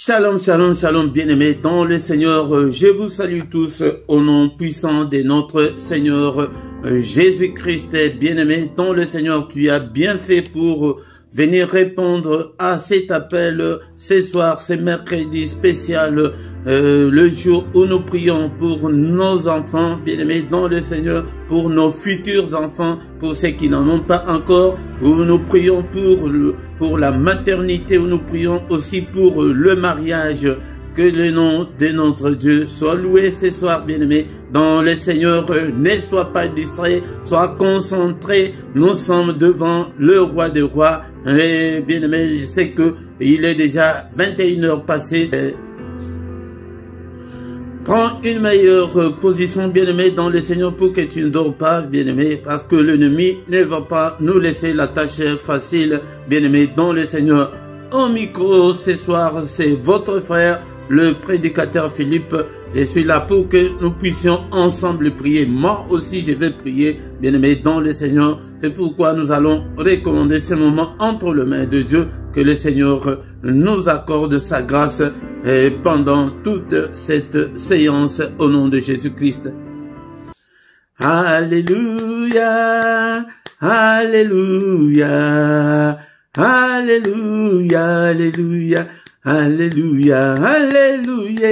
Shalom, shalom, shalom, bien-aimés dans le Seigneur. Je vous salue tous au nom puissant de notre Seigneur Jésus-Christ. Bien-aimés dans le Seigneur, tu as bien fait pour venir répondre à cet appel ce soir, ce mercredi spécial, le jour où nous prions pour nos enfants, bien-aimés dans le Seigneur, pour nos futurs enfants, pour ceux qui n'en ont pas encore, où nous prions pour la maternité, où nous prions aussi pour le mariage. Que le nom de notre Dieu soit loué ce soir, bien-aimés dans le Seigneur. Ne sois pas distrait, sois concentré. Nous sommes devant le roi des rois. Et bien-aimés, je sais que il est déjà 21h passées. Prends une meilleure position, bien-aimé dans le Seigneur, pour que tu ne dors pas, bien-aimé, parce que l'ennemi ne va pas nous laisser la tâche facile, bien-aimé dans le Seigneur. Au micro ce soir, c'est votre frère, le prédicateur Philippe. Je suis là pour que nous puissions ensemble prier. Moi aussi, je vais prier, bien-aimé dans le Seigneur. C'est pourquoi nous allons recommander ce moment entre les mains de Dieu. Que le Seigneur nous accorde sa grâce pendant toute cette séance au nom de Jésus-Christ. Alléluia, alléluia, alléluia, alléluia. Alléluia, alléluia,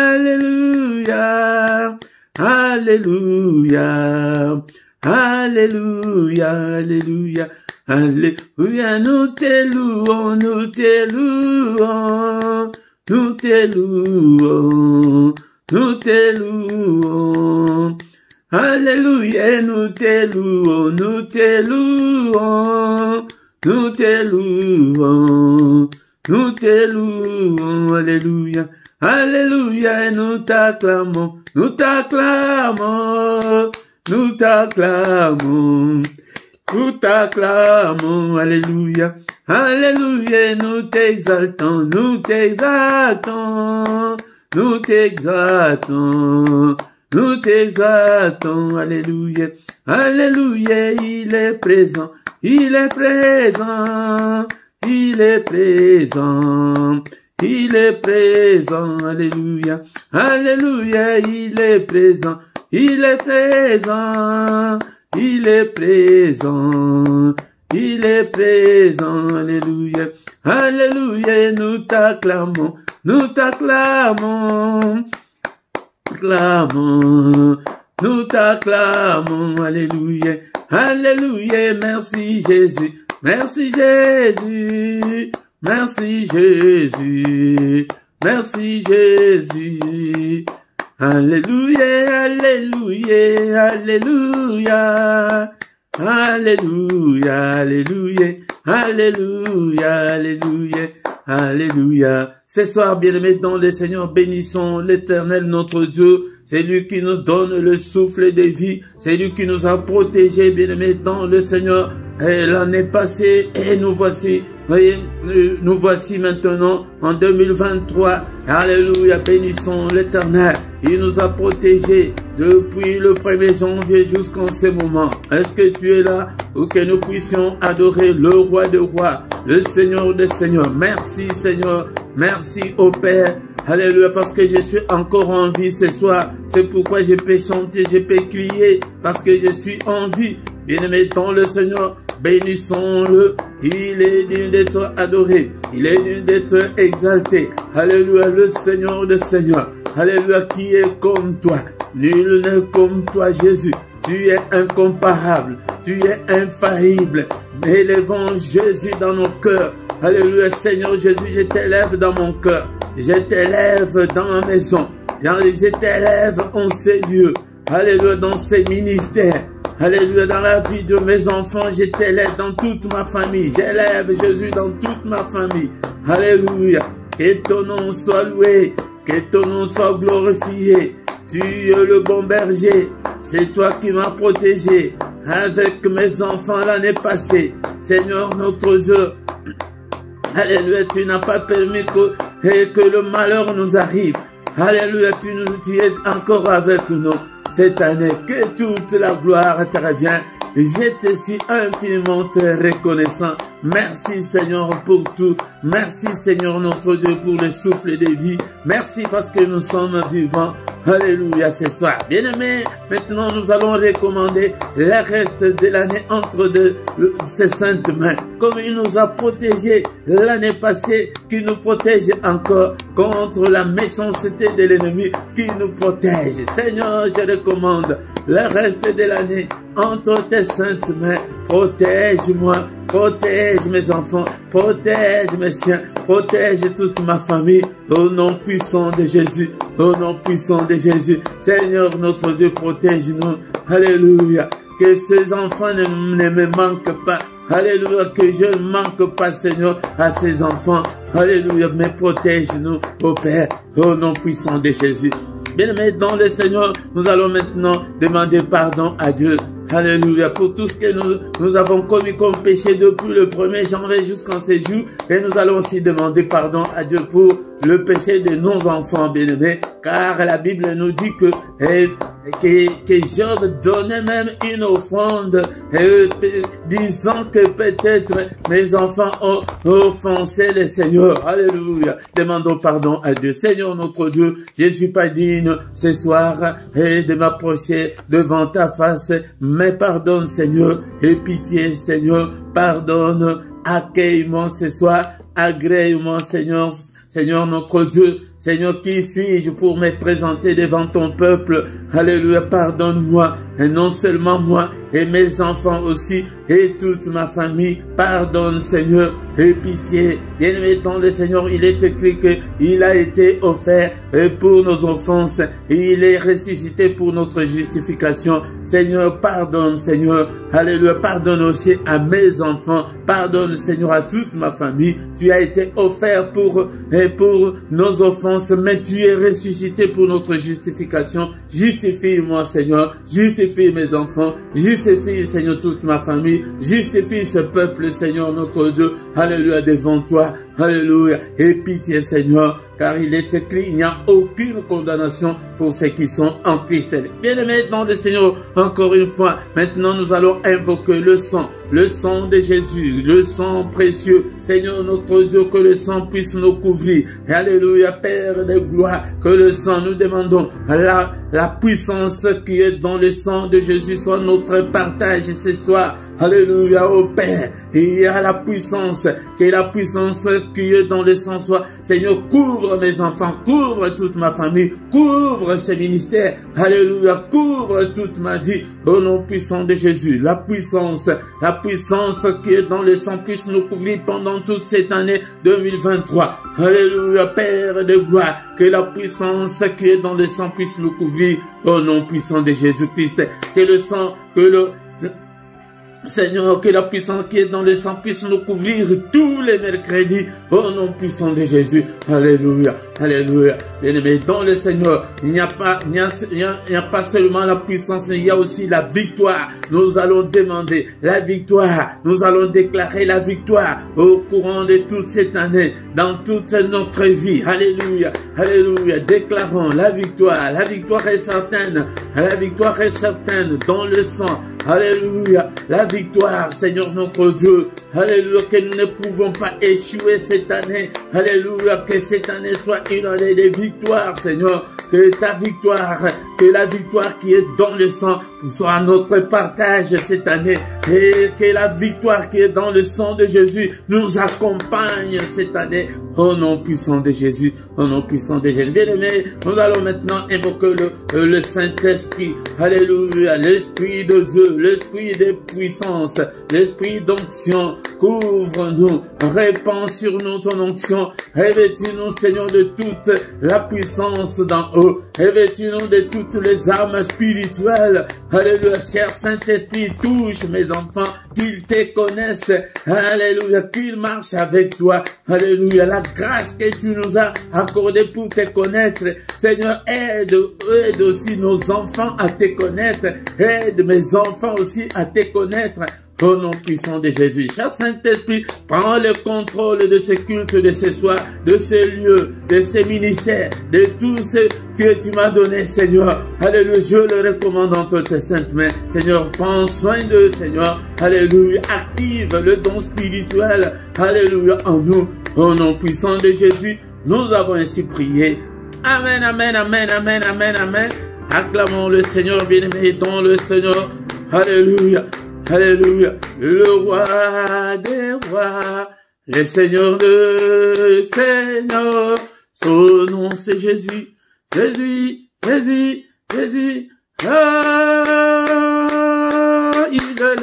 alléluia, alléluia, alléluia, alléluia, alléluia, nous te louons, nous te louons, nous te louons, nous te louons, alléluia, nous te louons, nous te louons, nous te louons. Nous te louons, alléluia, alléluia, nous t'acclamons, nous t'acclamons, nous t'acclamons, nous t'acclamons, alléluia, alléluia, nous t'exaltons, nous t'exaltons, nous t'exaltons, nous t'exaltons, alléluia, alléluia, il est présent, il est présent. Il est présent, il est présent, alléluia, alléluia, il est présent, il est présent, il est présent, il est présent, alléluia, alléluia, nous t'acclamons, nous t'acclamons, clamons, nous t'acclamons, alléluia, alléluia, merci Jésus. Merci Jésus, merci Jésus, merci Jésus. Alléluia, alléluia, alléluia, alléluia, alléluia, alléluia, alléluia, alléluia. Ce soir, bien-aimés dans le Seigneur, bénissons l'Éternel notre Dieu. C'est lui qui nous donne le souffle de vie. C'est lui qui nous a protégés, bien-aimés dans le Seigneur. L'année passée, et nous voici, voyez, nous voici maintenant en 2023. Alléluia, bénissons l'Éternel. Il nous a protégés depuis le 1er janvier jusqu'en ce moment. Est-ce que tu es là pour que nous puissions adorer le roi des rois, le Seigneur des seigneurs? Merci Seigneur, merci au Père. Alléluia, parce que je suis encore en vie ce soir. C'est pourquoi je peux chanter, je peux crier, parce que je suis en vie. Bien-aimé dans le Seigneur, bénissons-le. Il est digne d'être adoré. Il est digne d'être exalté. Alléluia, le Seigneur des seigneurs. Alléluia, qui est comme toi? Nul n'est comme toi, Jésus. Tu es incomparable. Tu es infaillible. Élevons Jésus dans nos cœurs. Alléluia, Seigneur Jésus, je t'élève dans mon cœur. Je t'élève dans ma maison. Je t'élève en ces lieux. Alléluia, dans ces ministères. Alléluia, dans la vie de mes enfants, je t'élève dans toute ma famille. J'élève Jésus dans toute ma famille. Alléluia. Que ton nom soit loué. Que ton nom soit glorifié. Tu es le bon berger. C'est toi qui m'as protégé avec mes enfants l'année passée. Seigneur notre Dieu. Alléluia, tu n'as pas permis que le malheur nous arrive. Alléluia, tu es encore avec nous cette année. Que toute la gloire te revienne. Je te suis infiniment reconnaissant Merci Seigneur pour tout. Merci Seigneur notre Dieu pour le souffle de vie. Merci parce que nous sommes vivants. Alléluia ce soir. Bien-aimés, maintenant nous allons recommander le reste de l'année entre ses saintes mains. Comme il nous a protégés l'année passée, qui nous protège encore contre la méchanceté de l'ennemi, qui nous protège. Seigneur, je recommande le reste de l'année entre tes saintes mains. Protège-moi, protège mes enfants, protège mes siens, protège toute ma famille, au nom puissant de Jésus, au nom puissant de Jésus. Seigneur notre Dieu, protège-nous. Alléluia. Que ces enfants ne me manquent pas. Alléluia, que je ne manque pas, Seigneur, à ces enfants. Alléluia, mais protège-nous, ô Père, au nom puissant de Jésus. Bien-aimés dans le Seigneur, nous allons maintenant demander pardon à Dieu. Alléluia, pour tout ce que nous avons commis comme péché depuis le 1er janvier jusqu'en ce jour. Et nous allons aussi demander pardon à Dieu pour le péché de nos enfants, bien-aimés. Car la Bible nous dit que Job donnait même une offrande, disant que peut-être mes enfants ont offensé le Seigneur. Alléluia. Demandons pardon à Dieu. Seigneur notre Dieu, je ne suis pas digne ce soir de m'approcher devant ta face, mais pardonne Seigneur, et pitié Seigneur, pardonne, accueille-moi ce soir, agrée-moi Seigneur, Seigneur notre Dieu. Seigneur, qui suis-je pour me présenter devant ton peuple? Alléluia, pardonne-moi, et non seulement moi, et mes enfants aussi, et toute ma famille. Pardonne, Seigneur, et pitié. Bien-aimé dans le Seigneur, il est écrit qu'il a été offert pour nos offenses, et il est ressuscité pour notre justification. Seigneur, pardonne, Seigneur. Alléluia, pardonne aussi à mes enfants. Pardonne, Seigneur, à toute ma famille. Tu as été offert pour nos offenses, mais tu es ressuscité pour notre justification. Justifie-moi, Seigneur. Justifie mes enfants. Justifie, Seigneur, toute ma famille. Justifie ce peuple, Seigneur, notre Dieu. Alléluia, devant toi. Alléluia. Et pitié, Seigneur, car il est écrit, il n'y a aucune condamnation pour ceux qui sont en Christ. Bien-aimés dans le Seigneur, encore une fois, maintenant nous allons invoquer le sang de Jésus, le sang précieux. Seigneur notre Dieu, que le sang puisse nous couvrir. Alléluia, Père de gloire, que le sang, nous demandons la puissance qui est dans le sang de Jésus soit notre partage ce soir. Alléluia, ô Père, il y a la puissance, que la puissance qui est dans le sang soit, Seigneur, couvre mes enfants, couvre toute ma famille, couvre ce ministère. Alléluia, couvre toute ma vie, au nom puissant de Jésus. La puissance qui est dans le sang puisse nous couvrir pendant toute cette année 2023. Alléluia, Père de gloire, que la puissance qui est dans le sang puisse nous couvrir, au nom puissant de Jésus-Christ. Que le sang, Seigneur, que la puissance qui est dans le sang puisse nous couvrir tous les mercredis, au nom puissant de Jésus. Alléluia, alléluia. Bien-aimés dans le Seigneur, il n'y a pas seulement la puissance, il y a aussi la victoire. Nous allons demander la victoire. Nous allons déclarer la victoire au courant de toute cette année, dans toute notre vie. Alléluia, alléluia. Déclarons la victoire. La victoire est certaine. La victoire est certaine dans le sang. Alléluia. La victoire, Seigneur notre Dieu. Alléluia, que nous ne pouvons pas échouer cette année. Alléluia, que cette année soit une année de victoire, Seigneur. Que ta victoire, que la victoire qui est dans le sang soit notre partage cette année. Et que la victoire qui est dans le sang de Jésus nous accompagne cette année. Au nom puissant de Jésus, au nom puissant de Jésus. Bien-aimés, nous allons maintenant invoquer le Saint-Esprit. Alléluia, l'Esprit de Dieu, l'Esprit de puissance, l'Esprit d'onction. Couvre-nous, répands sur nous ton onction. Revêtis-nous, Seigneur, de toute la puissance d'en haut. Revêtis-nous de toutes les armes spirituelles. Alléluia, cher Saint-Esprit, touche mes enfants, qu'ils te connaissent. Alléluia, qu'ils marchent avec toi. Alléluia, la grâce que tu nous as accordée pour te connaître. Seigneur, aide aussi nos enfants à te connaître. Aide mes enfants aussi à te connaître. au nom puissant de Jésus. Cher Saint-Esprit, prends le contrôle de ce culte, de ce soir, de ces lieux, de ces ministères, de tout ce que tu m'as donné, Seigneur. Alléluia, je le recommande entre tes saintes mains. Seigneur, prends soin d'eux, Seigneur. Alléluia, active le don spirituel. Alléluia, en nous, au nom puissant de Jésus. Nous avons ainsi prié. Amen, amen, amen, amen, amen, amen. Acclamons le Seigneur, bien-aimé, dans le Seigneur. Alléluia. Alléluia, le roi des rois, le Seigneur de Seigneur, son nom c'est Jésus, Jésus, Jésus, Jésus, ah, il est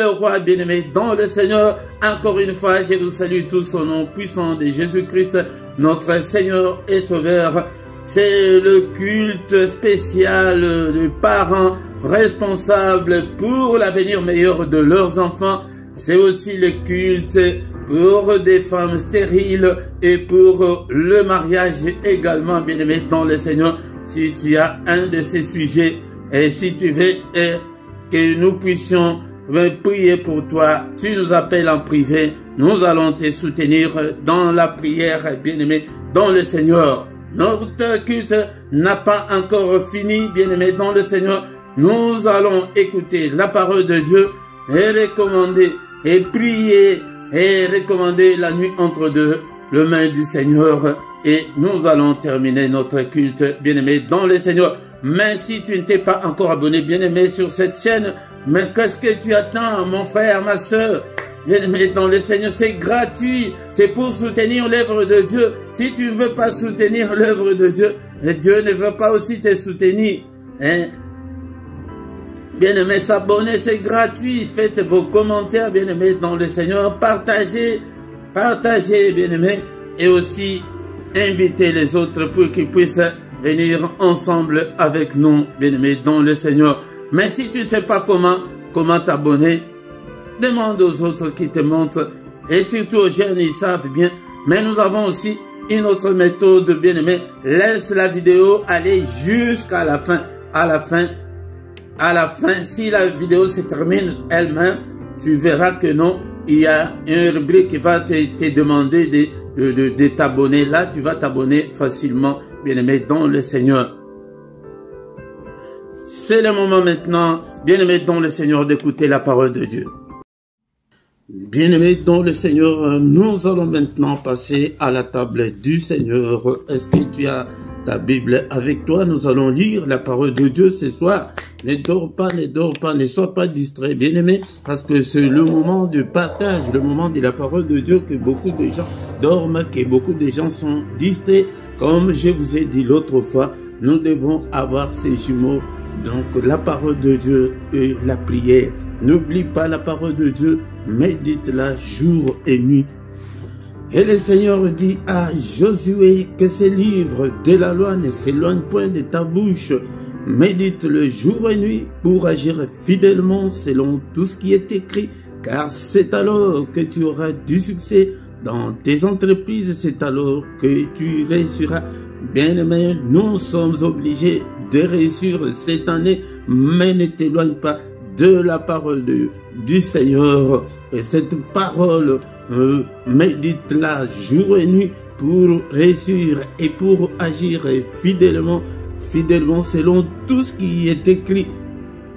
le roi bien-aimé dans le Seigneur. Encore une fois, je vous salue tous au nom puissant de Jésus-Christ, notre Seigneur et Sauveur. C'est le culte spécial des parents responsables pour l'avenir meilleur de leurs enfants. C'est aussi le culte pour des femmes stériles et pour le mariage également, bien-aimé dans le Seigneur. Si tu as un de ces sujets et si tu veux que nous puissions prier pour toi, tu nous appelles en privé. Nous allons te soutenir dans la prière, bien-aimé dans le Seigneur. Notre culte n'a pas encore fini, bien-aimé dans le Seigneur. Nous allons écouter la parole de Dieu et recommander et prier et recommander la nuit entre deux les mains du Seigneur. Et nous allons terminer notre culte, bien-aimé dans le Seigneur. Mais si tu ne t'es pas encore abonné, bien-aimé, sur cette chaîne, mais qu'est-ce que tu attends, mon frère, ma soeur? Bien-aimé dans le Seigneur, c'est gratuit. C'est pour soutenir l'œuvre de Dieu. Si tu ne veux pas soutenir l'œuvre de Dieu, Dieu ne veut pas aussi te soutenir. Hein? Bien-aimé, s'abonner, c'est gratuit. Faites vos commentaires, bien-aimé dans le Seigneur. Partagez, bien-aimé. Et aussi, invitez les autres pour qu'ils puissent venir ensemble avec nous, bien-aimé dans le Seigneur. Mais si tu ne sais pas comment t'abonner, demande aux autres qui te montrent, et surtout aux jeunes, ils savent bien. Mais nous avons aussi une autre méthode, bien-aimé. Laisse la vidéo aller jusqu'à la fin. À la fin, si la vidéo se termine elle-même, tu verras que non, il y a une rubrique qui va te demander de t'abonner. Là, tu vas t'abonner facilement, bien-aimé dans le Seigneur. C'est le moment maintenant, bien-aimé dans le Seigneur, d'écouter la parole de Dieu. Bien-aimés dans le Seigneur, nous allons maintenant passer à la table du Seigneur. Est-ce que tu as ta Bible avec toi? Nous allons lire la parole de Dieu ce soir. Ne dors pas, ne sois pas distrait, bien-aimé, parce que c'est le moment de partage, le moment de la parole de Dieu que beaucoup de gens dorment, que beaucoup de gens sont distraits. Comme je vous ai dit l'autre fois, nous devons avoir ces jumeaux, donc la parole de Dieu et la prière. N'oublie pas la parole de Dieu, médite-la jour et nuit. Et le Seigneur dit à Josué que ce livre de la loi ne s'éloigne point de ta bouche. Médite-le jour et nuit pour agir fidèlement selon tout ce qui est écrit, car c'est alors que tu auras du succès dans tes entreprises, c'est alors que tu réussiras. Bien-aimé, nous sommes obligés de réussir cette année, mais ne t'éloigne pas de la parole du Seigneur. Et cette parole, médite-la jour et nuit pour réussir et pour agir fidèlement selon tout ce qui est écrit.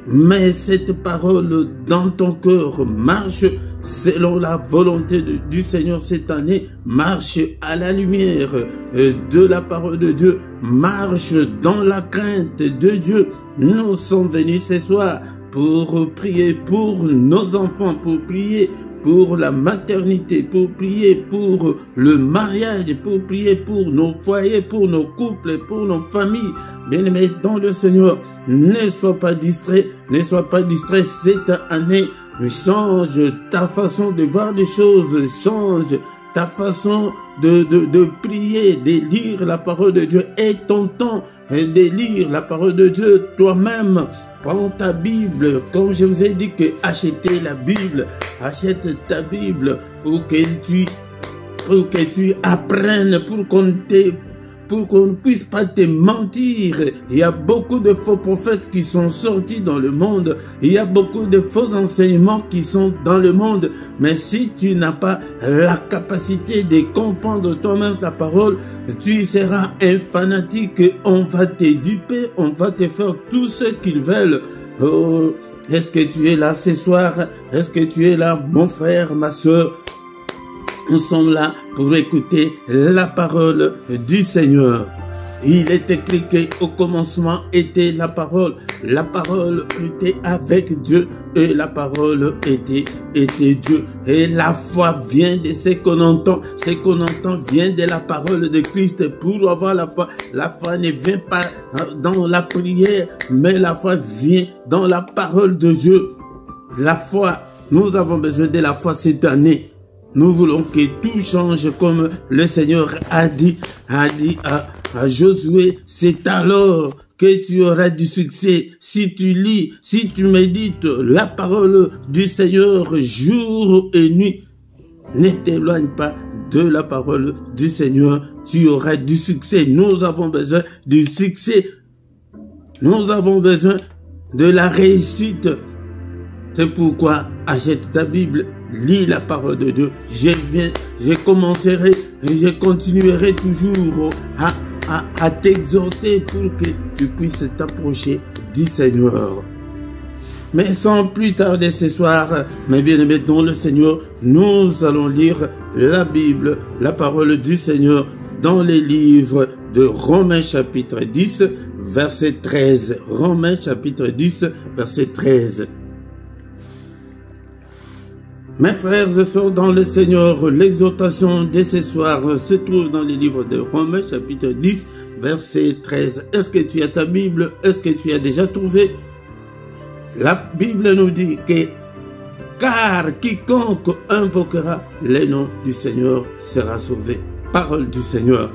Mais cette parole dans ton cœur marche selon la volonté du Seigneur cette année, marche à la lumière de la parole de Dieu, marche dans la crainte de Dieu. Nous sommes venus ce soir pour prier pour nos enfants, pour prier pour la maternité, pour prier pour le mariage, pour prier pour nos foyers, pour nos couples, pour nos familles. Bien-aimés dans le Seigneur, ne sois pas distrait, cette année. Change ta façon de voir les choses, change ta façon de prier, de lire la parole de Dieu. Et ton temps de lire la parole de Dieu toi-même. Prends ta Bible, comme je vous ai dit que achetez la Bible, achète ta Bible pour que tu apprennes, pour qu'on te pour qu'on ne puisse pas te mentir. Il y a beaucoup de faux prophètes qui sont sortis dans le monde. Il y a beaucoup de faux enseignements qui sont dans le monde. Mais si tu n'as pas la capacité de comprendre toi-même ta parole, tu seras un fanatique. On va te duper, on va te faire tout ce qu'ils veulent. Oh, est-ce que tu es là ce soir? Est-ce que tu es là, mon frère, ma soeur? Nous sommes là pour écouter la parole du Seigneur. Il est écrit qu'au commencement était la parole. La parole était avec Dieu et la parole était Dieu. Et la foi vient de ce qu'on entend. Ce qu'on entend vient de la parole de Christ. Pour avoir la foi ne vient pas dans la prière, mais la foi vient dans la parole de Dieu. La foi, nous avons besoin de la foi cette année. Nous voulons que tout change comme le Seigneur a dit à Josué. C'est alors que tu auras du succès. Si tu lis, si tu médites la parole du Seigneur jour et nuit, ne t'éloigne pas de la parole du Seigneur. Tu auras du succès. Nous avons besoin du succès. Nous avons besoin de la réussite. C'est pourquoi achète ta Bible, lis la parole de Dieu. Je commencerai et je continuerai toujours à t'exhorter pour que tu puisses t'approcher du Seigneur. Mais sans plus tarder ce soir, mes bien-aimés dans le Seigneur, nous allons lire la Bible, la parole du Seigneur dans les livres de Romains chapitre 10, verset 13. Romains chapitre 10, verset 13. Mes frères et sœurs dans le Seigneur, l'exhortation de ce soir se trouve dans les livres de Romains chapitre 10, verset 13. Est-ce que tu as ta Bible? Est-ce que tu as déjà trouvé? La Bible nous dit que car quiconque invoquera le nom du Seigneur sera sauvé. Parole du Seigneur.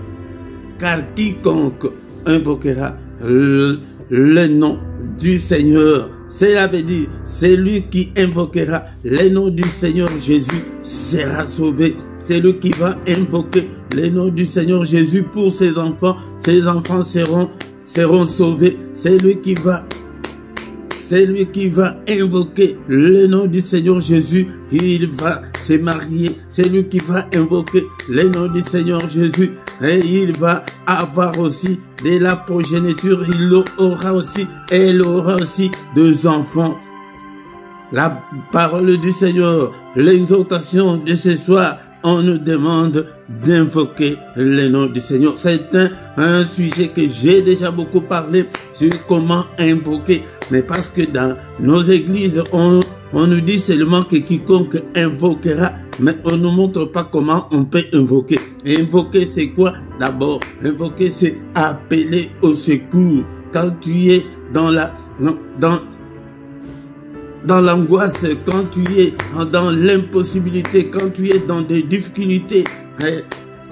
Car quiconque invoquera le nom du Seigneur, cela veut dire, celui qui invoquera le nom du Seigneur Jésus sera sauvé. C'est lui qui va invoquer le nom du Seigneur Jésus pour ses enfants seront sauvés. C'est lui qui va invoquer le nom du Seigneur Jésus, il va se marier. C'est lui qui va invoquer le nom du Seigneur Jésus et il va avoir aussi de la progéniture. Elle aura aussi deux enfants. La parole du Seigneur, l'exhortation de ce soir, on nous demande d'invoquer le nom du Seigneur. C'est un sujet que j'ai déjà beaucoup parlé sur comment invoquer. Mais parce que dans nos églises, on nous dit seulement que quiconque invoquera, mais on ne nous montre pas comment on peut invoquer. Et invoquer, c'est quoi? D'abord, invoquer, c'est appeler au secours. Quand tu es dans l'angoisse, quand tu es dans l'impossibilité, quand tu es dans des difficultés,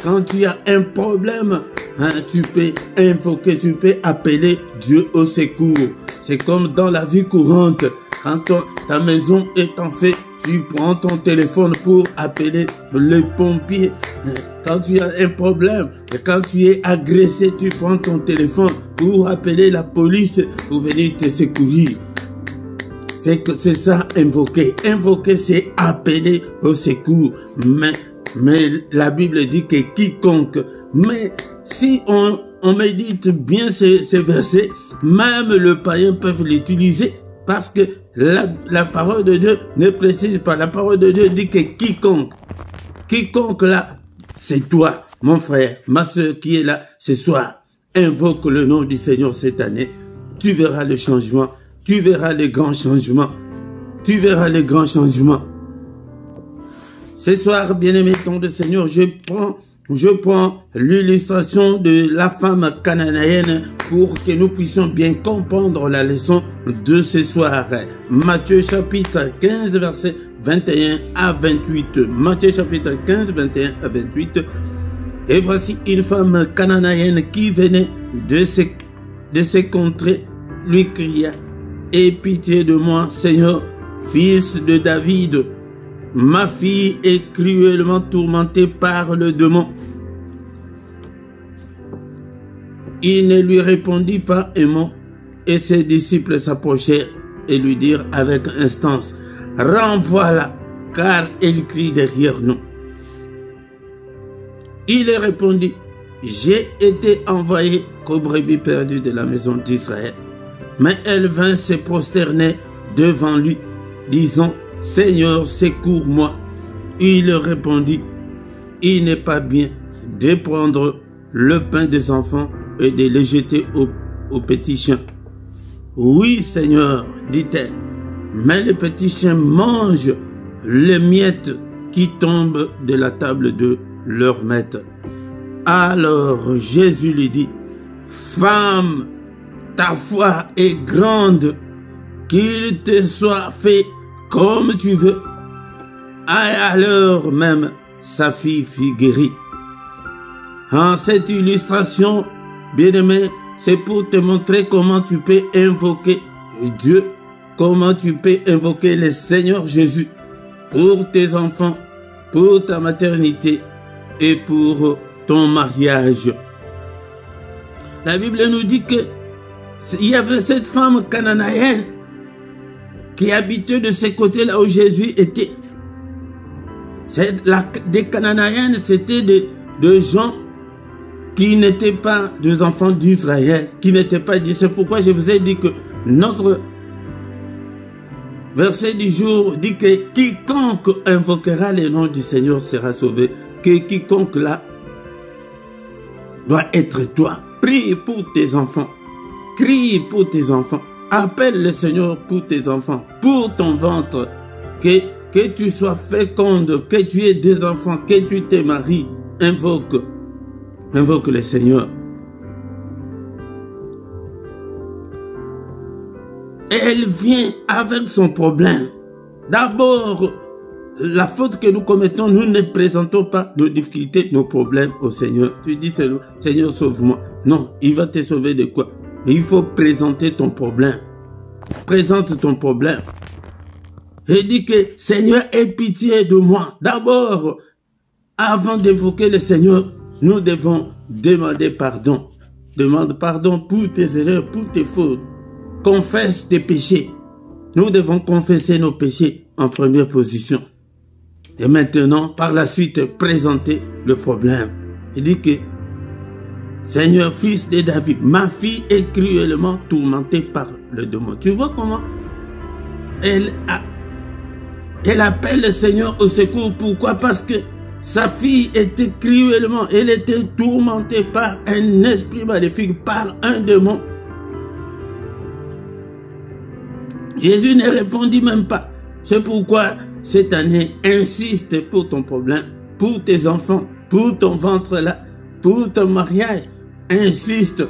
quand tu as un problème, tu peux invoquer, tu peux appeler Dieu au secours. C'est comme dans la vie courante, quand ta maison est en feu, tu prends ton téléphone pour appeler les pompiers. Quand tu as un problème, quand tu es agressé, tu prends ton téléphone pour appeler la police pour venir te secourir. C'est ça, invoquer. Invoquer, c'est appeler au secours. Mais la Bible dit que quiconque. Mais si on médite bien ces versets, même le païen peut l'utiliser parce que la parole de Dieu ne précise pas. La parole de Dieu dit que quiconque. Quiconque là, c'est toi, mon frère, ma soeur qui est là ce soir. Invoque le nom du Seigneur cette année. Tu verras le changement. Tu verras les grands changements. Tu verras les grands changements. Ce soir, bien-aimé ton de Seigneur, je prends l'illustration de la femme cananéenne pour que nous puissions bien comprendre la leçon de ce soir. Matthieu chapitre 15, verset 21 à 28. Matthieu chapitre 15, 21 à 28. Et voici une femme cananéenne qui venait de ces contrées, lui cria: aie pitié de moi, Seigneur, fils de David. Ma fille est cruellement tourmentée par le démon. Il ne lui répondit pas un mot, et ses disciples s'approchèrent et lui dirent avec instance, « Renvoie-la, car elle crie derrière nous. » Il répondit, « J'ai été envoyé qu'aux brebis perdues de la maison d'Israël. » Mais elle vint se prosterner devant lui, disant, « Seigneur, secours-moi. » Il répondit, « Il n'est pas bien de prendre le pain des enfants et de le jeter aux petits chiens. » « Oui, Seigneur, dit-elle, mais les petits chiens mangent les miettes qui tombent de la table de leur maître. » Alors Jésus lui dit, « Femme, ta foi est grande, qu'il te soit fait comme tu veux. » À l'heure même, sa fille fut guérie. En cette illustration, bien-aimé, c'est pour te montrer comment tu peux invoquer Dieu, comment tu peux invoquer le Seigneur Jésus pour tes enfants, pour ta maternité et pour ton mariage. La Bible nous dit que il y avait cette femme cananéenne qui habitait de ce côté-là où Jésus était. Des Cananéennes, c'était des gens qui n'étaient pas des enfants d'Israël, qui n'étaient pas dit. C'est pourquoi je vous ai dit que notre verset du jour dit que quiconque invoquera le nom du Seigneur sera sauvé. Que quiconque là doit être toi. Prie pour tes enfants. Crie pour tes enfants. Appelle le Seigneur pour tes enfants, pour ton ventre. Que tu sois féconde, que tu aies des enfants, que tu te maries. Invoque le Seigneur. Elle vient avec son problème. D'abord, la faute que nous commettons, nous ne présentons pas nos difficultés, nos problèmes au Seigneur. Tu dis, Seigneur, sauve-moi. Non, il va te sauver de quoi? Mais il faut présenter ton problème. Présente ton problème. Et dis que, Seigneur, aie pitié de moi. D'abord, avant d'évoquer le Seigneur, nous devons demander pardon. Demande pardon pour tes erreurs, pour tes fautes. Confesse tes péchés. Nous devons confesser nos péchés en première position. Et maintenant, par la suite, présenter le problème. Il dit que, Seigneur, fils de David, ma fille est cruellement tourmentée par le démon. Tu vois comment elle appelle le Seigneur au secours. Pourquoi? Parce que sa fille était cruellement, elle était tourmentée par un esprit maléfique, par un démon. Jésus ne répondit même pas. C'est pourquoi cette année, insiste pour ton problème, pour tes enfants, pour ton ventre là, pour ton mariage. Insiste.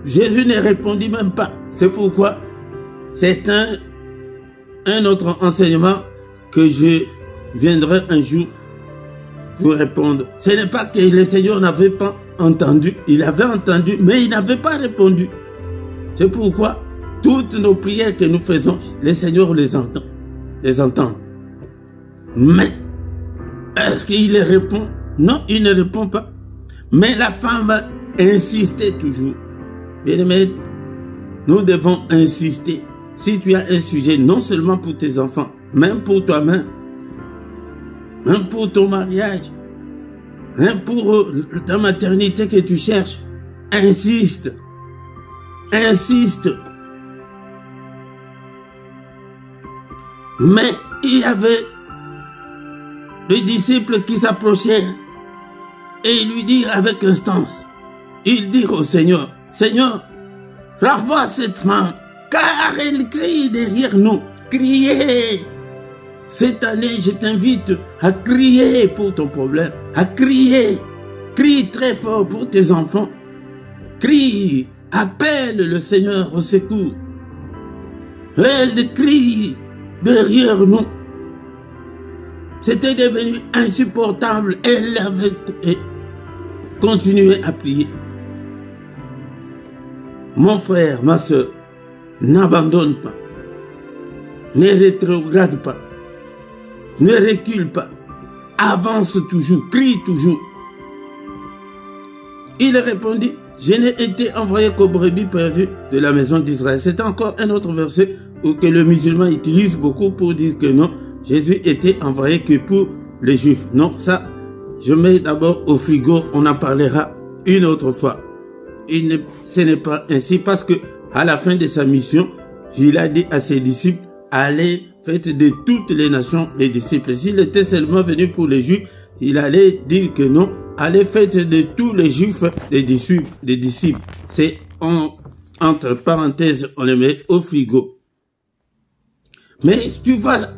Jésus ne répondit même pas. C'est pourquoi c'est un autre enseignement que je viendrai un jour vous répondre. Ce n'est pas que le Seigneur n'avait pas entendu. Il avait entendu, mais il n'avait pas répondu. C'est pourquoi toutes nos prières que nous faisons, le Seigneur les entend. Mais, est-ce qu'il répond? Non, il ne répond pas. Mais la femme va insister toujours. Bien-aimé, nous devons insister. Si tu as un sujet, non seulement pour tes enfants, même pour toi-même, même pour ton mariage, même pour ta maternité que tu cherches, insiste. Insiste. Mais il y avait des disciples qui s'approchaient et ils lui dirent avec instance, ils dirent au Seigneur, Seigneur, renvoie cette femme, car elle crie derrière nous. Criez. Cette année, je t'invite à crier pour ton problème, à crier. Crie très fort pour tes enfants. Crie, appelle le Seigneur au secours. Elle crie derrière nous. C'était devenu insupportable. Elle avait continué à prier. Mon frère, ma soeur, n'abandonne pas. Ne rétrograde pas. Ne recule pas. Avance toujours. Crie toujours. Il répondit, je n'ai été envoyé qu'aux brebis perdues de la maison d'Israël. C'est encore un autre verset que le musulman utilise beaucoup pour dire que non, Jésus était envoyé que pour les Juifs. Non, ça, je mets d'abord au frigo, on en parlera une autre fois. Ce n'est pas ainsi parce que à la fin de sa mission, il a dit à ses disciples, allez, faites de toutes les nations les disciples. S'il était seulement venu pour les Juifs, il allait dire que non, allez, faites de tous les Juifs les disciples. C'est entre parenthèses, on les met au frigo. Mais tu vois,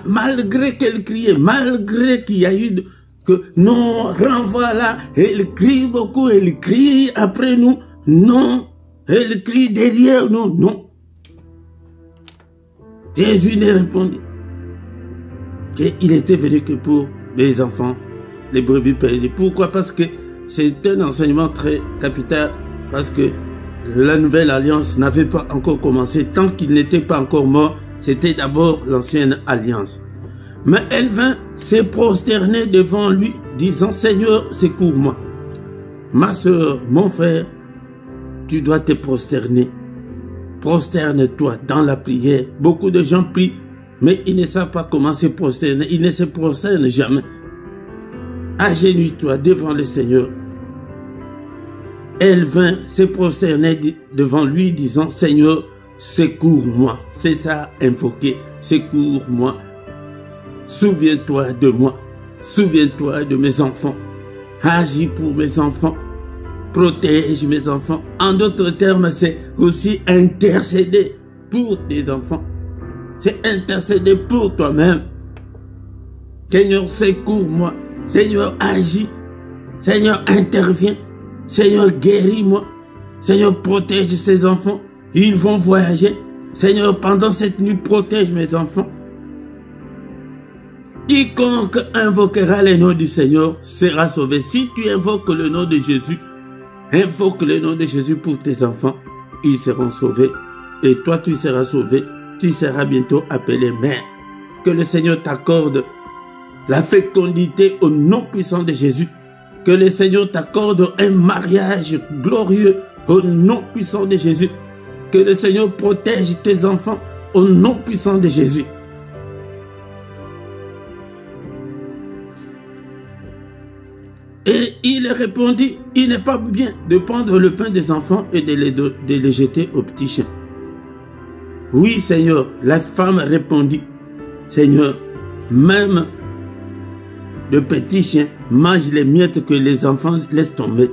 malgré qu'elle criait, malgré qu'il y a eu que non, renvoie là, elle crie beaucoup, elle crie après nous, non, elle crie derrière nous, non. Jésus ne répondit qu'il était venu que pour les enfants, les brebis perdues. Pourquoi? Parce que c'est un enseignement très capital, parce que la nouvelle alliance n'avait pas encore commencé, tant qu'il n'était pas encore mort, c'était d'abord l'ancienne alliance. Mais elle vint se prosterner devant lui, disant, Seigneur, secours-moi. Ma soeur, mon frère, tu dois te prosterner. Prosterne-toi dans la prière. Beaucoup de gens prient, mais ils ne savent pas comment se prosterner. Ils ne se prosternent jamais. Agenouille-toi devant le Seigneur. Elle vint se prosterner devant lui, disant, Seigneur, secours-moi. C'est ça, invoquer. Secours-moi. Souviens-toi de moi. Souviens-toi de mes enfants. Agis pour mes enfants. Protège mes enfants. En d'autres termes, c'est aussi intercéder pour tes enfants. C'est intercéder pour toi-même. Seigneur, secours-moi. Seigneur, agis. Seigneur, interviens. Seigneur, guéris-moi. Seigneur, protège ces enfants. Ils vont voyager. Seigneur, pendant cette nuit, protège mes enfants. Quiconque invoquera le nom du Seigneur sera sauvé. Si tu invoques le nom de Jésus, invoque le nom de Jésus pour tes enfants, ils seront sauvés. Et toi, tu seras sauvé. Tu seras bientôt appelé mère. Que le Seigneur t'accorde la fécondité au nom puissant de Jésus. Que le Seigneur t'accorde un mariage glorieux au nom puissant de Jésus. Que le Seigneur protège tes enfants au nom puissant de Jésus. Et il répondit, il n'est pas bien de prendre le pain des enfants et de les jeter aux petits chiens. Oui, Seigneur, la femme répondit, Seigneur, même de petits chiens mangent les miettes que les enfants laissent tomber.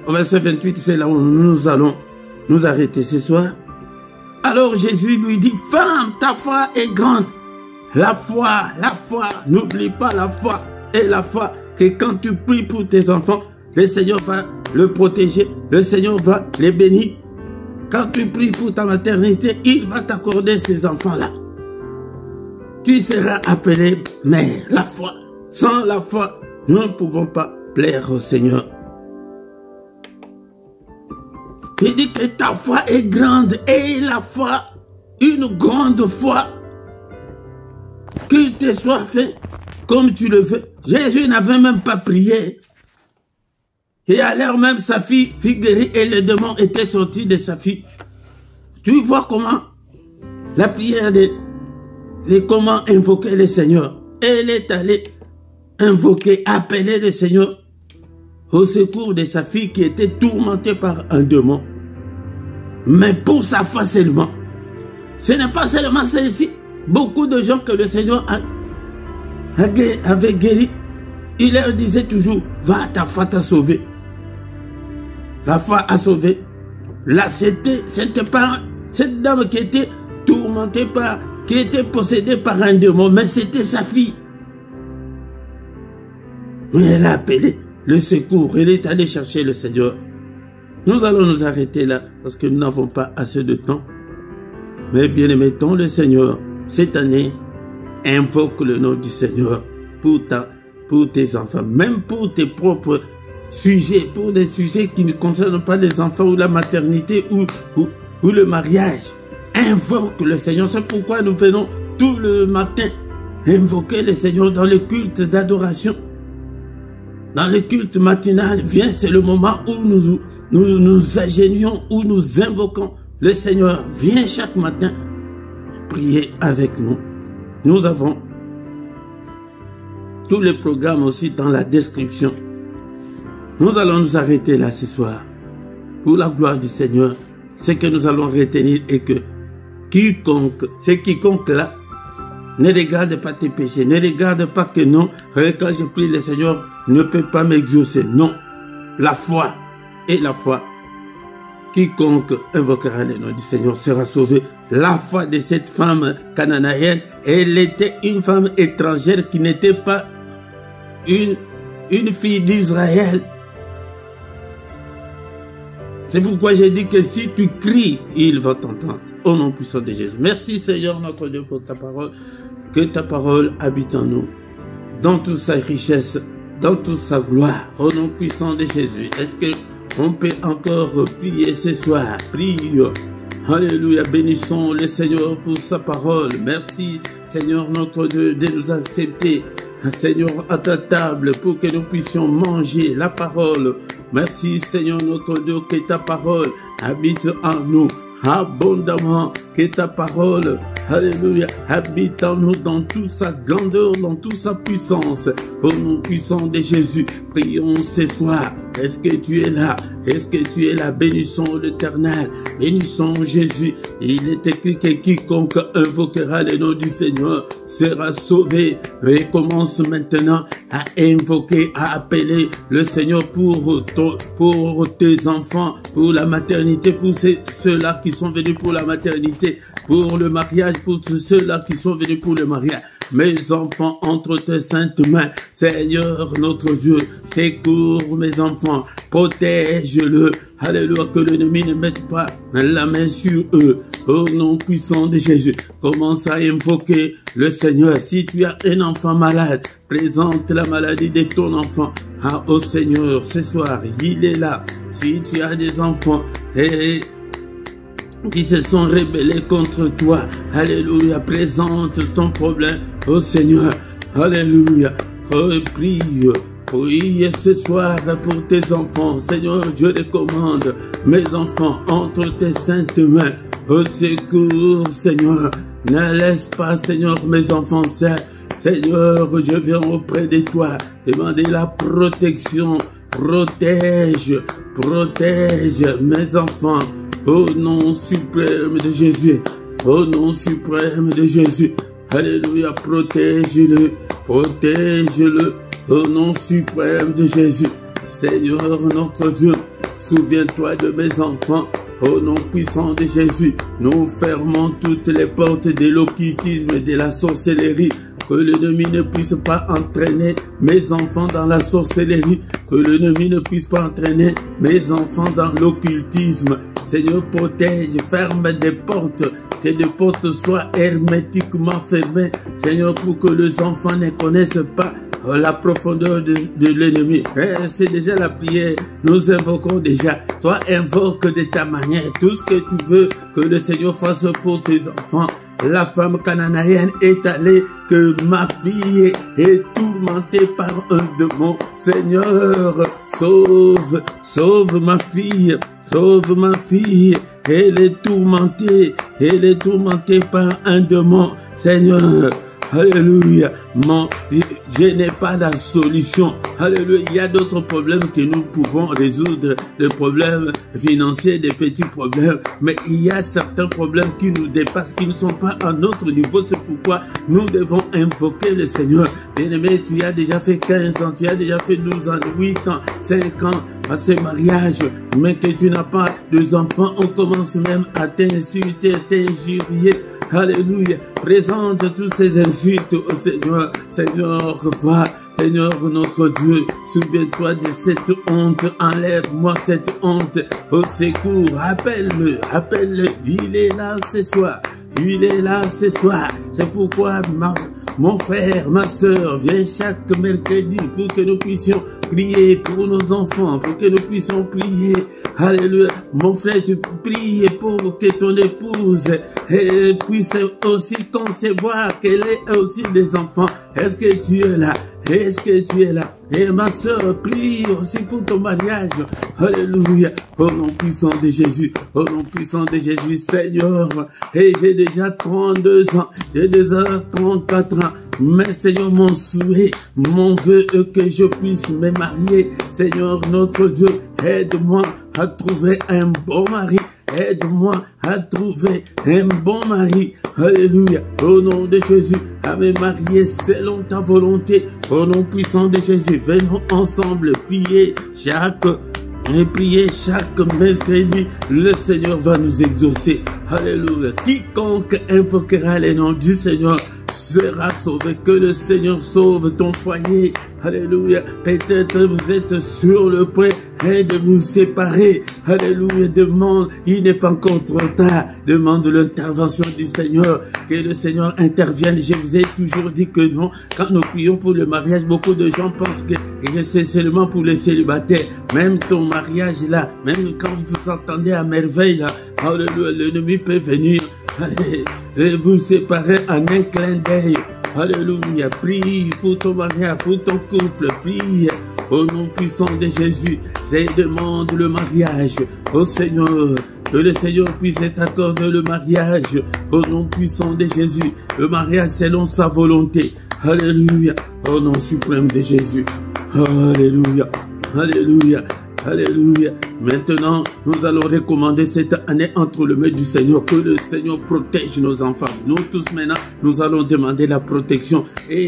Au verset 28, c'est là où nous allons nous arrêter ce soir. Alors Jésus lui dit, femme, ta foi est grande. La foi, n'oublie pas la foi et la foi que quand tu pries pour tes enfants, le Seigneur va le protéger, le Seigneur va les bénir. Quand tu pries pour ta maternité, il va t'accorder ces enfants-là. Tu seras appelé mère, la foi. Sans la foi, nous ne pouvons pas plaire au Seigneur. Il dit que ta foi est grande et la foi, une grande foi, qu'il te soit fait comme tu le veux. Jésus n'avait même pas prié. Et à l'heure même, sa fille guérie et le démon était sorti de sa fille. Tu vois comment la prière de comment invoquer le Seigneur. Elle est allée invoquer, appeler le Seigneur au secours de sa fille qui était tourmentée par un démon. Mais pour sa foi seulement. Ce n'est pas seulement celle-ci. Beaucoup de gens que le Seigneur avait guéri, il leur disait toujours, va, ta foi t'a sauvé. La foi a sauvé. Là, c'était pas cette dame qui était tourmentée par, qui était possédée par un démon, mais c'était sa fille. Mais elle a appelé le secours, elle est allée chercher le Seigneur. Nous allons nous arrêter là, parce que nous n'avons pas assez de temps. Mais bien aimons le Seigneur. Cette année, invoque le nom du Seigneur pour tes enfants, même pour tes propres sujets, pour des sujets qui ne concernent pas les enfants ou la maternité ou le mariage. Invoque le Seigneur. C'est pourquoi nous venons tout le matin invoquer le Seigneur dans le culte d'adoration. dans le culte matinal, viens, c'est le moment où nous agénions, où nous invoquons le Seigneur. Viens chaque matin prier avec nous. Nous avons tous les programmes aussi dans la description. Nous allons nous arrêter là ce soir. Pour la gloire du Seigneur, c'est que nous allons retenir et que quiconque là, ne regarde pas tes péchés, ne regarde pas que non, quand je prie le Seigneur ne peut pas m'exaucer. Non, la foi et la foi. Quiconque invoquera le nom du Seigneur sera sauvé. La foi de cette femme cananéenne, elle était une femme étrangère qui n'était pas une fille d'Israël. C'est pourquoi j'ai dit que si tu cries, il va t'entendre. Au nom puissant de Jésus. Merci Seigneur notre Dieu pour ta parole. Que ta parole habite en nous, dans toute sa richesse, dans toute sa gloire. Au nom puissant de Jésus. Est-ce qu'on peut encore prier ce soir? Prie. Alléluia. Bénissons le Seigneur pour sa parole. Merci Seigneur notre Dieu de nous accepter. Seigneur, à ta table pour que nous puissions manger la parole. Merci Seigneur notre Dieu, que ta parole habite en nous abondamment, que ta parole, alléluia, habite en nous dans toute sa grandeur, dans toute sa puissance. Au nom puissant de Jésus, prions ce soir. Est-ce que tu es là? Est-ce que tu es là? Bénissons l'Éternel, bénissons Jésus. Il est écrit que quiconque invoquera le nom du Seigneur sera sauvé. Et commence maintenant à invoquer, à appeler le Seigneur pour tes enfants, pour la maternité, pour ceux-là qui sont venus pour la maternité, pour le mariage, pour ceux-là qui sont venus pour le mariage. Mes enfants, entre tes saintes mains, Seigneur notre Dieu, secours mes enfants, protège-le. Alléluia, que l'ennemi ne mette pas la main sur eux. Au nom puissant de Jésus, commence à invoquer le Seigneur. Si tu as un enfant malade, présente la maladie de ton enfant au Seigneur ce soir. Il est là. Si tu as des enfants qui se sont rebellés contre toi, alléluia, présente ton problème au Seigneur. Alléluia, prie. Priez ce soir pour tes enfants. Seigneur, je les commande, mes enfants, entre tes saintes mains. Au secours, Seigneur. Ne laisse pas, Seigneur, mes enfants seuls. Seigneur, je viens auprès de toi. Demander la protection. Protège mes enfants. Au nom suprême de Jésus. Au nom suprême de Jésus. Alléluia, protège-le. Protège-le. Au nom suprême de Jésus, Seigneur notre Dieu, souviens-toi de mes enfants. Au nom puissant de Jésus, nous fermons toutes les portes de l'occultisme et de la sorcellerie. Que l'ennemi ne puisse pas entraîner mes enfants dans la sorcellerie. Que l'ennemi ne puisse pas entraîner mes enfants dans l'occultisme. Seigneur, protège, ferme des portes. Que des portes soient hermétiquement fermées. Seigneur, pour que les enfants ne connaissent pas la profondeur de l'ennemi. C'est déjà la prière. Nous invoquons déjà. Toi, invoque de ta manière tout ce que tu veux que le Seigneur fasse pour tes enfants. La femme cananéenne est allée, que ma fille est tourmentée par un démon. Seigneur, sauve ma fille. Sauve ma fille. Elle est tourmentée par un démon. Seigneur, alléluia. Je n'ai pas la solution. Alléluia. Il y a d'autres problèmes que nous pouvons résoudre. Des problèmes financiers, des petits problèmes. Mais il y a certains problèmes qui nous dépassent, qui ne sont pas à notre niveau. C'est pourquoi nous devons invoquer le Seigneur. Bien-aimé, tu as déjà fait 15 ans, tu as déjà fait 12 ans, 8 ans, 5 ans à ce mariage. Mais que tu n'as pas d'enfants, on commence même à t'insulter, t'injurier. Alléluia. Présente toutes ces insultes au Seigneur. Seigneur, va. Seigneur notre Dieu, souviens-toi de cette honte. Enlève-moi cette honte. Au secours, appelle-le. Appelle-le. Il est là ce soir. Il est là ce soir. C'est pourquoi mon frère, ma soeur, viens chaque mercredi pour que nous puissions prier pour nos enfants, pour que nous puissions prier. Alléluia. Mon frère, tu pries pour que ton épouse puisse aussi concevoir qu'elle ait aussi des enfants. Est-ce que tu es là? Est-ce que tu es là? Et ma soeur, prie aussi pour ton mariage. Alléluia. Au nom puissant de Jésus. Au nom puissant de Jésus, Seigneur. Et j'ai déjà 32 ans. J'ai déjà 34 ans. Mais Seigneur, mon souhait, mon vœu est que je puisse me marier. Seigneur, notre Dieu, aide-moi à trouver un bon mari. Aide-moi à trouver un bon mari. Alléluia. Au nom de Jésus, à me marier selon ta volonté. Au nom puissant de Jésus, venons ensemble prier chaque mercredi. Le Seigneur va nous exaucer. Alléluia. Quiconque invoquera les noms du Seigneur sera sauvé. Que le Seigneur sauve ton foyer. Alléluia. Peut-être vous êtes sur le point de vous séparer. Alléluia. Demande, il n'est pas encore trop tard. Demande l'intervention du Seigneur. Que le Seigneur intervienne. Je vous ai toujours dit que non. Quand nous prions pour le mariage, beaucoup de gens pensent que c'est seulement pour les célibataires. Même ton mariage là, même quand vous entendez à merveille là, alléluia, l'ennemi peut venir. Allez, et vous séparer en un clin d'œil. Alléluia. Prie pour ton mariage, pour ton couple. Prie au nom puissant de Jésus. C'est demande le mariage au Seigneur. Que le Seigneur puisse t'accorder le mariage au nom puissant de Jésus. Le mariage selon sa volonté. Alléluia. Au nom suprême de Jésus. Alléluia. Alléluia. Alléluia. Maintenant, nous allons recommander cette année entre les mains du Seigneur. Que le Seigneur protège nos enfants. Nous tous maintenant, nous allons demander la protection. Et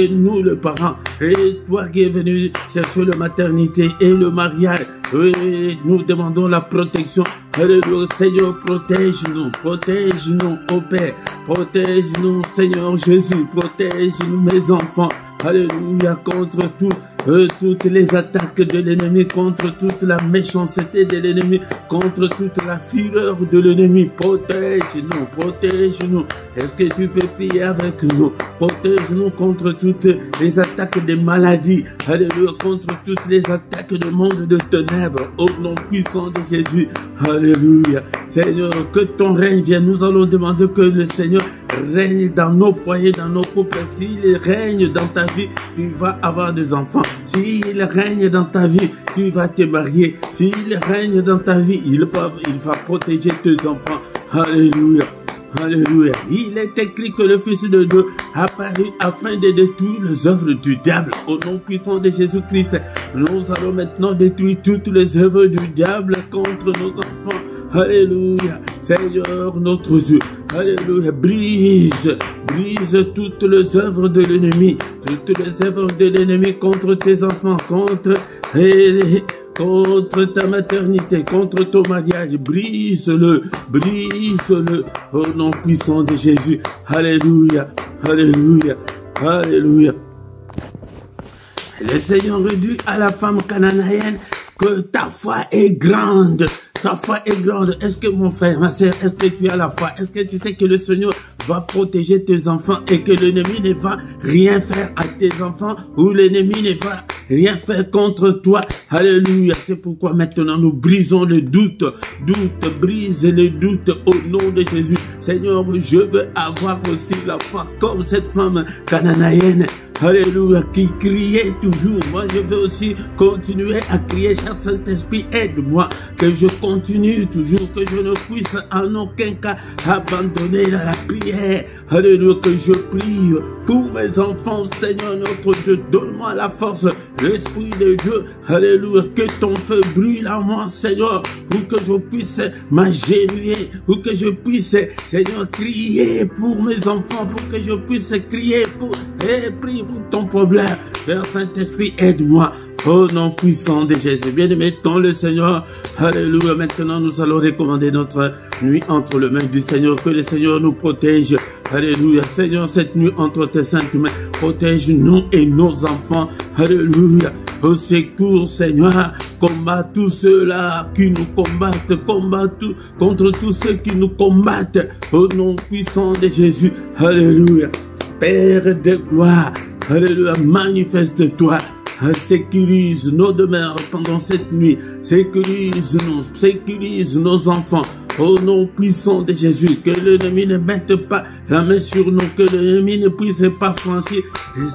nous, les parents, et toi qui es venu chercher la maternité et le mariage, et nous demandons la protection. Alléluia. Seigneur, protège-nous. Protège-nous, ô Père. Protège-nous, Seigneur Jésus. Protège-nous, mes enfants. Alléluia. Contre toutes les attaques de l'ennemi, contre toute la méchanceté de l'ennemi, contre toute la fureur de l'ennemi. Protège-nous, protège-nous. Est-ce que tu peux prier avec nous? Protège-nous contre toutes les attaques des maladies. Alléluia, contre toutes les attaques du monde de ténèbres. Au nom puissant de Jésus. Alléluia. Seigneur, que ton règne vienne. Nous allons demander que le Seigneur règne dans nos foyers, dans nos couples. S'il règne dans ta vie, tu vas avoir des enfants. S'il règne dans ta vie, tu vas te marier. S'il règne dans ta vie, il va protéger tes enfants. Alléluia. Alléluia. Il est écrit que le Fils de Dieu a apparu afin de détruire les œuvres du diable. Au nom puissant de Jésus-Christ, nous allons maintenant détruire toutes les œuvres du diable contre nos enfants. Alléluia. Seigneur notre Dieu. Alléluia. Brise toutes les œuvres de l'ennemi. Toutes les œuvres de l'ennemi contre tes enfants, contre ta maternité, contre ton mariage. Brise-le. Brise-le. Au nom puissant de Jésus. Alléluia. Alléluia. Alléluia. Le Seigneur dit à la femme cananéenne que ta foi est grande. Ta foi est grande. Est-ce que mon frère, ma soeur, est-ce que tu as la foi? Est-ce que tu sais que le Seigneur va protéger tes enfants et que l'ennemi ne va rien faire à tes enfants ou l'ennemi ne va rien faire contre toi? Alléluia. C'est pourquoi maintenant nous brisons le doute. Brise le doute au nom de Jésus. Seigneur, je veux avoir aussi la foi comme cette femme cananéenne. Alléluia, qui criait toujours. Moi, je veux aussi continuer à crier. Cher Saint-Esprit, aide-moi. Que je continue toujours. Que je ne puisse en aucun cas abandonner la prière. Alléluia, que je prie pour mes enfants. Seigneur notre Dieu, donne-moi la force. L'Esprit de Dieu. Alléluia, que ton feu brûle en moi, Seigneur. Pour que je puisse m'agenouiller. Pour que je puisse, Seigneur, crier pour mes enfants. Pour que je puisse crier pour... Et prie pour ton problème. Père Saint-Esprit, aide-moi. Au nom puissant de Jésus. Bien-aimé, dans le Seigneur. Alléluia. Maintenant, nous allons recommander notre nuit entre les mains du Seigneur. Que le Seigneur nous protège. Alléluia. Seigneur, cette nuit entre tes saintes mains, protège-nous et nos enfants. Alléluia. Au secours, Seigneur, combat tous ceux-là qui nous combattent, combat contre tous ceux qui nous combattent. Au nom puissant de Jésus. Alléluia. Père de gloire, alléluia, manifeste-toi, sécurise nos demeures pendant cette nuit, sécurise nos enfants, Au nom puissant de Jésus, que l'ennemi ne mette pas la main sur nous, que l'ennemi ne puisse pas franchir,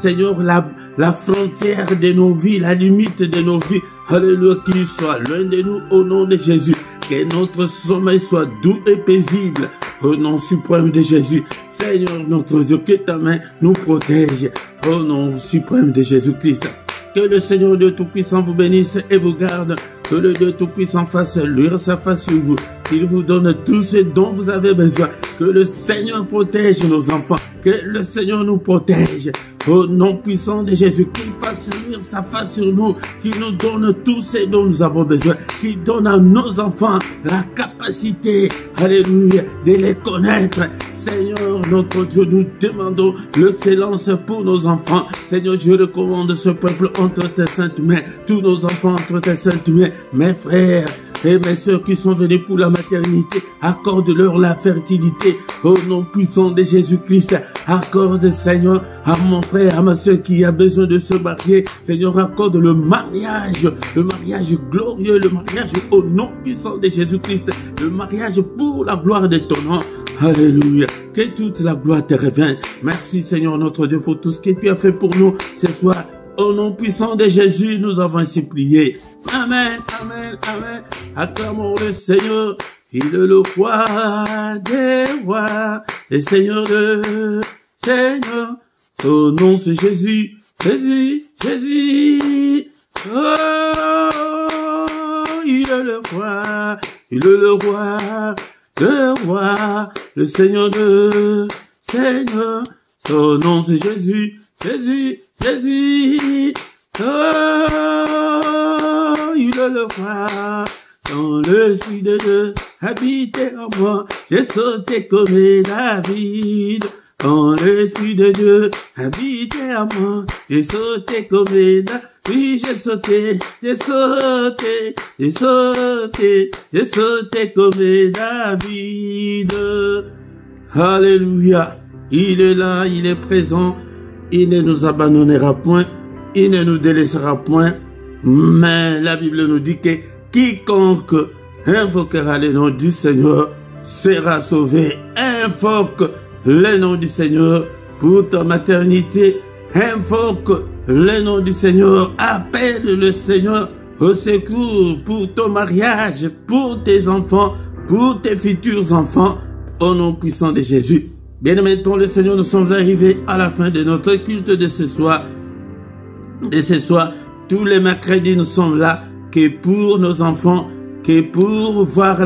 Seigneur, la frontière de nos vies, la limite de nos vies. Alléluia, qu'il soit loin de nous au nom de Jésus. Que notre sommeil soit doux et paisible au nom suprême de Jésus. Seigneur notre Dieu, que ta main nous protège au nom suprême de Jésus-Christ. Que le Seigneur Dieu Tout-Puissant vous bénisse et vous garde. Que le Dieu Tout-Puissant fasse luire sa face sur vous. Qu'il vous donne tout ce dont vous avez besoin. Que le Seigneur protège nos enfants. Que le Seigneur nous protège. Au nom puissant de Jésus, qu'il fasse luire sa face sur nous. Qu'il nous donne tout ce dont nous avons besoin. Qu'il donne à nos enfants la capacité, alléluia, de les connaître. Seigneur, notre Dieu, nous demandons l'excellence pour nos enfants. Seigneur, je recommande ce peuple entre tes saintes mains. Tous nos enfants entre tes saintes mains. Mes frères et mes sœurs qui sont venus pour la maternité, accorde-leur la fertilité. Au nom puissant de Jésus-Christ, accorde, Seigneur, à mon frère, à ma sœur qui a besoin de se marier. Seigneur, accorde le mariage glorieux, le mariage au nom puissant de Jésus-Christ, le mariage pour la gloire de ton nom. Alléluia. Que toute la gloire te revienne. Merci, Seigneur, notre Dieu, pour tout ce que tu as fait pour nous ce soir. Au nom puissant de Jésus, nous avons ainsi prié. Amen, amen, amen. Acclamons le Seigneur. Il est le roi des rois, le Seigneur de Seigneur. Son nom c'est Jésus, Jésus, Jésus. Oh, il est le roi, le roi, le Seigneur de Seigneur. Son nom c'est Jésus, Jésus, Jésus. Oh, il est le roi. Quand l'Esprit de Dieu habitait en moi, j'ai sauté comme David. Quand l'Esprit de Dieu habitait en moi, j'ai sauté comme David. Oui, j'ai sauté comme David. Alléluia. Il est là, il est présent. Il ne nous abandonnera point. Il ne nous délaissera point. Mais la Bible nous dit que quiconque invoquera le nom du Seigneur sera sauvé. Invoque le nom du Seigneur pour ta maternité. Invoque le nom du Seigneur. Appelle le Seigneur au secours pour ton mariage, pour tes enfants, pour tes futurs enfants. Au nom puissant de Jésus. Bien-aimés, le Seigneur, nous sommes arrivés à la fin de notre culte de ce soir. Tous les mercredis, nous sommes là que pour nos enfants, que pour voir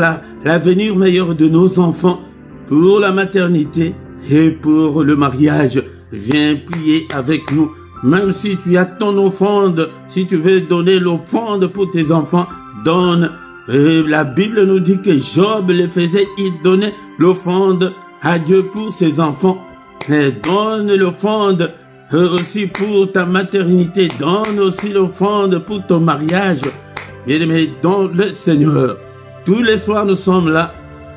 l'avenir meilleur de nos enfants, pour la maternité et pour le mariage. Viens prier avec nous. Même si tu as ton offrande, si tu veux donner l'offrande pour tes enfants, donne. La Bible nous dit que Job le faisait, il donnait l'offrande à Dieu pour ses enfants. Et donne l'offrande aussi pour ta maternité, donne aussi l'offrande pour ton mariage. Bien-aimés, dans le Seigneur. Tous les soirs, nous sommes là.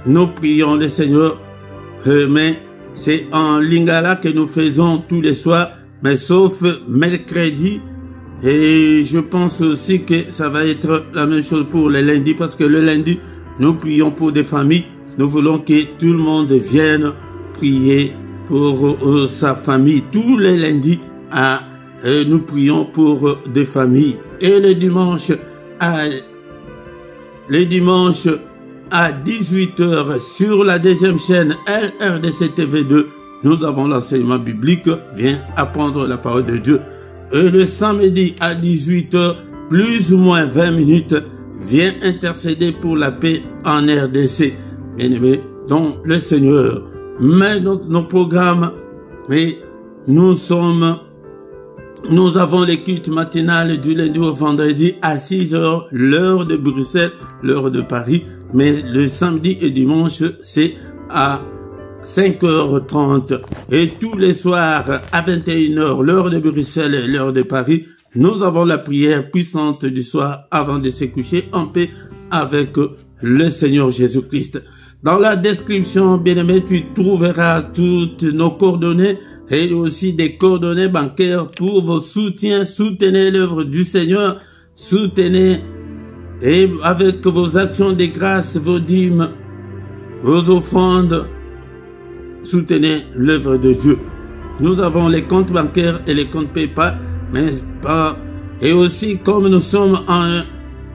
Nous prions le Seigneur. Mais c'est en lingala que nous faisons tous les soirs. Mais sauf mercredi. Et je pense aussi que ça va être la même chose pour le lundi. Parce que le lundi, nous prions pour des familles. Nous voulons que tout le monde vienne prier pour sa famille. Tous les lundis, nous prions pour des familles. Et le dimanche à 18h sur la deuxième chaîne RRDC TV2, nous avons l'enseignement biblique. Viens apprendre la parole de Dieu. Et le samedi à 18h, plus ou moins 20 minutes, viens intercéder pour la paix en RDC. Bien-aimés, dans le Seigneur. Mais nos programmes, et nous avons les cultes matinales du lundi au vendredi à 6h, l'heure de Bruxelles, l'heure de Paris. Mais le samedi et dimanche, c'est à 5h30. Et tous les soirs à 21h, l'heure de Bruxelles et l'heure de Paris, nous avons la prière puissante du soir avant de se coucher en paix avec le Seigneur Jésus-Christ. Dans la description, bien-aimé, tu trouveras toutes nos coordonnées et aussi des coordonnées bancaires pour vos soutiens. Soutenez l'œuvre du Seigneur. Soutenez et avec vos actions de grâce, vos dîmes, vos offrandes, soutenez l'œuvre de Dieu. Nous avons les comptes bancaires et les comptes PayPal, mais pas. Et aussi, comme nous sommes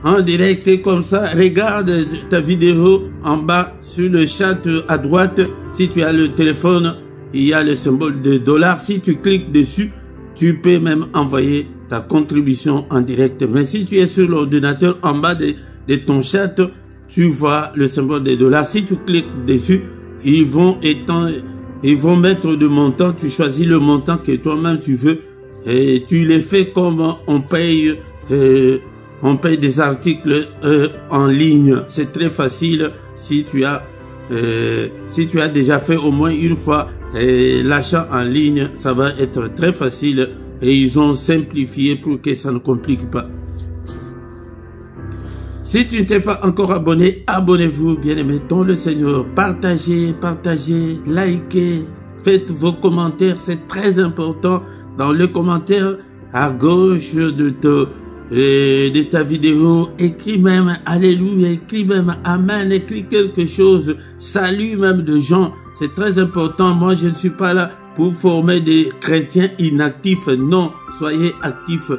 en direct comme ça, regarde ta vidéo en bas sur le chat à droite. Si tu as le téléphone, il y a le symbole de $. Si tu cliques dessus, tu peux même envoyer ta contribution en direct. Mais si tu es sur l'ordinateur, en bas de ton chat, tu vois le symbole des $. Si tu cliques dessus, ils vont mettre de montant. Tu choisis le montant que toi-même tu veux et tu les fais comme on paye des articles en ligne. C'est très facile si tu as déjà fait au moins une fois l'achat en ligne. Ça va être très facile et ils ont simplifié pour que ça ne complique pas. Si tu ne t'es pas encore abonné, abonnez-vous, bien-aimés dans le Seigneur. Partagez, likez, faites vos commentaires, c'est très important. Dans le commentaire à gauche de ta vidéo, écris même Alléluia, écris même Amen, écris quelque chose, salut même de gens. C'est très important. Moi, je ne suis pas là pour former des chrétiens inactifs. Non, soyez actifs.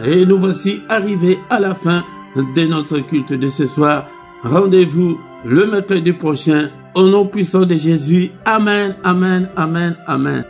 Et nous voici arrivés à la fin de notre culte de ce soir. Rendez-vous le mercredi prochain. Au nom puissant de Jésus. Amen, amen, amen, amen.